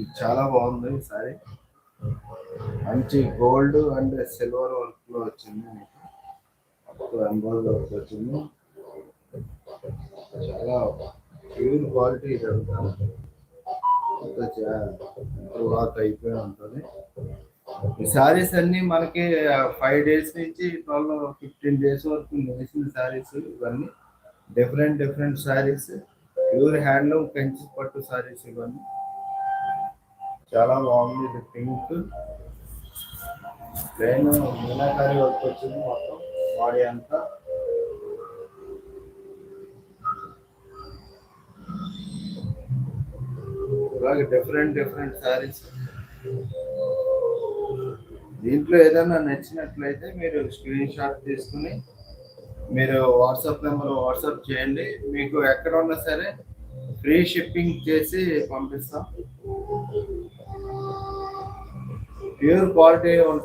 ఇది చాలా బాగుంది ఈ సారీ. మంచి గోల్డ్ అండ్ సిల్వర్ వర్క్ లో వచ్చింది. ఎంబోల్డ్ వర్క్ వచ్చింది. చాలా ప్యూర్ క్వాలిటీ జరుగుతుంది. వాక్ అయిపోయి ఉంటుంది. ఈ శారీస్ అన్ని మనకి 5 days నుంచి 12-15 days వరకు వేసిన శారీస్ ఇవన్నీ. Different saris, pure handloom Kanchi పట్టు శారీస్ ఇవన్నీ. చాలా బాగుంది. ఇది పింక్ ప్లెయిన్ మీనాకారి వర్క్ వచ్చింది మొత్తం బాడీ అంతా. అలాగే డిఫరెంట్ శారీస్. దీంట్లో ఏదైనా నచ్చినట్లయితే మీరు స్క్రీన్ షాట్ తీసుకుని మీరు వాట్సాప్ నెంబర్ వాట్సాప్ చేయండి. మీకు ఎక్కడ ఉన్నా సరే ఫ్రీ షిప్పింగ్ చేసి పంపిస్తాం. ప్యూర్ క్వాలిటీ ఉంటుంది.